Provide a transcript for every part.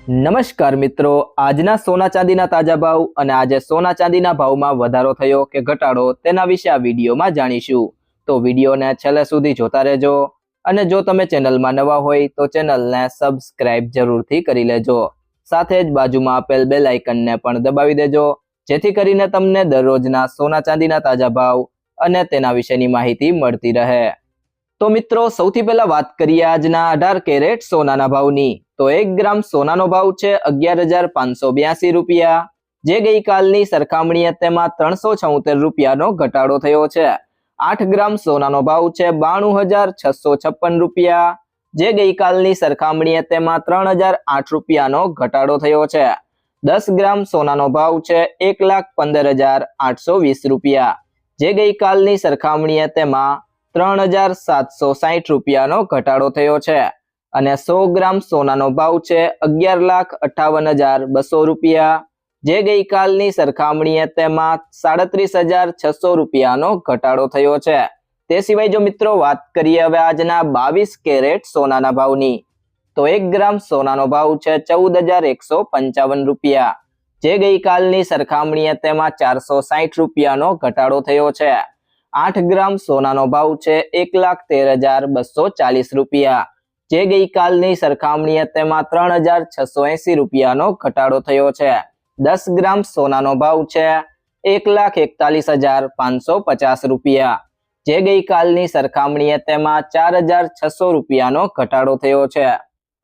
નમસ્કાર મિત્રો, આજના સોના ચાંદીના તાજા ભાવ અને આજે સોના ચાંદીના ભાવમાં વધારો થયો કે ઘટાડો તેના વિશે આ વિડીયોમાં જાણીશું। તો વિડીયોને છેલ્લે સુધી જોતા રહેજો અને જો તમે ચેનલમાં નવા હોય તો ચેનલને સબસ્ક્રાઇબ જરૂરથી કરી લેજો। સાથે જ બાજુમાં આપેલ બેલ આઇકનને પણ દબાવી દેજો જેથી કરીને તમને દરરોજના સોના ચાંદીના તાજા ભાવ અને તેના વિશેની માહિતી મળતી રહે। તો મિત્રો સૌથી પહેલા વાત કરીએ આજના 18 કેરેટ સોનાના ભાવની। તો 1 ગ્રામ સોનાનો ભાવ છે 11,582 રૂપિયા, જે ગઈકાલની સરખામણીએ તેમાં 376 રૂપિયાનો ઘટાડો થયો છે। 8 ગ્રામ સોનાનો ભાવ છે 92,656 રૂપિયા, જે ગઈકાલની સરખામણીએ તેમાં 3,008 રૂપિયાનો ઘટાડો થયો છે। 10 ગ્રામ સોનાનો ભાવ છે 1,15,820 રૂપિયા, જે ગઈકાલની સરખામણીએ તેમાં 3,760 રૂપિયાનો ઘટાડો થયો છે। અને 100 ગ્રામ સોનાનો ભાવ છે 11,58,200 રૂપિયા, જે ગઈકાલની સરખામણીએ તેમાં 37,600 રૂપિયાનો ઘટાડો થયો છે। તે સિવાય જો મિત્રો વાત કરીએ હવે આજના 22 કેરેટ સોનાના ભાવની, તો 1 ગ્રામ સોનાનો ભાવ છે 14,155 રૂપિયા, જે ગઈકાલની સરખામણીએ તેમાં 460 રૂપિયાનો ઘટાડો થયો છે। 8 ગ્રામ સોનાનો ભાવ છે 1,13,240 રૂપિયા, જે ગઈકાલની સરખામણીએ તેમાં 3,680 રૂપિયાનો ઘટાડો થયો છે। 10 ગ્રામ સોનાનો ભાવ છે 1,41,550 રૂપિયા, જે ગઈકાલની સરખામણીએ તેમાં 4,600 રૂપિયાનો ઘટાડો થયો છે।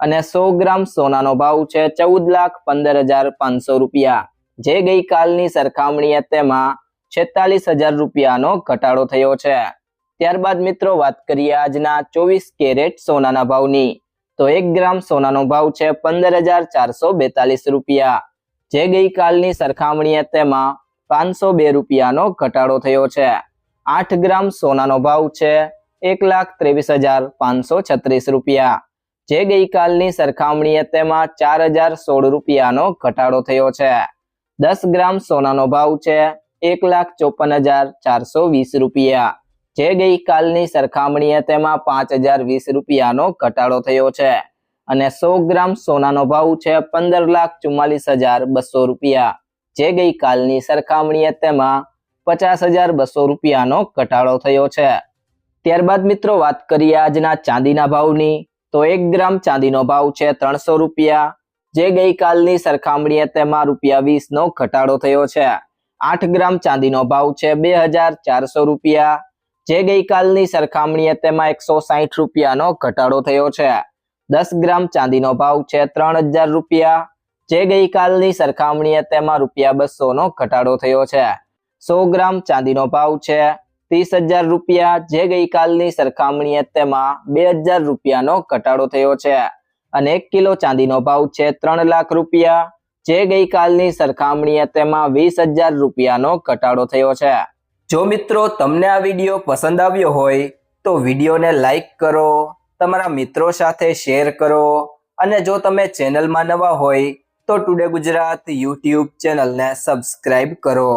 અને 100 ગ્રામ સોનાનો ભાવ છે 14,15,500 રૂપિયા, જે ગઈકાલની સરખામણીએ તેમાં 46,000 રૂપિયાનો ઘટાડો થયો છે। ત્યારબાદ મિત્રો વાત કરીએ આજના 24 કેરેટ સોનાના ભાવની, તો 1 ગ્રામ સોનાનો ભાવ છે 15,442 રૂપિયા, જે ગઈકાલની સરખામણીએ તેમાં 502 રૂપિયાનો ઘટાડો થયો છે। 8 ગ્રામ સોનાનો ભાવ છે 1,23,536 રૂપિયા, જે ગઈકાલની સરખામણીએ તેમાં 4,016 રૂપિયાનો ઘટાડો થયો છે। 10 ગ્રામ સોનાનો ભાવ છે 1,54,420 રૂપિયા, જે ગઈકાલની સરખામણીએ તેમાં 5,020 રૂપિયાનો ઘટાડો થયો છે। અને 100 ગ્રામ સોનાનો ભાવ છે 15,44,200 રૂપિયા, જે ગઈકાલની સરખામણીએ તેમાં 50,200 રૂપિયાનો ઘટાડો થયો છે। ત્યારબાદ મિત્રો વાત કરીએ આજના ચાંદીના ભાવની, તો 1 ગ્રામ ચાંદીનો ભાવ છે 300 રૂપિયા, જે ગઈકાલની સરખામણીએ તેમાં ₹20નો ઘટાડો થયો છે। 8 ગ્રામ ચાંદીનો ભાવ છે 2,400 રૂપિયા, જે ગઈકાલની સરખામણીએ તેમાં 160 રૂપિયાનો ઘટાડો થયો છે। 10 ગ્રામ ચાંદીનો ભાવ છે 3,000 રૂપિયા, જે ગઈકાલની સરખામણીએ તેમાં ₹200નો ઘટાડો થયો છે। 100 ગ્રામ ચાંદીનો ભાવ છે 30,000 રૂપિયા, જે ગઈકાલની સરખામણીએ તેમાં 2,000 રૂપિયાનો ઘટાડો થયો છે। અને 1 કિલો ચાંદીનો ભાવ છે 3 લાખ રૂપિયા, જે ગઈકાલની સરખામણીએ તેમાં 20,000 રૂપિયાનો ઘટાડો થયો છે। જો મિત્રો તમને આ વિડીયો પસંદ આવ્યો હોય તો વિડીયોને લાઈક કરો, તમારા મિત્રો સાથે શેર કરો અને જો તમે ચેનલમાં નવા હોય તો ટુડે ગુજરાત યુટ્યુબ ચેનલને સબસ્ક્રાઇબ કરો।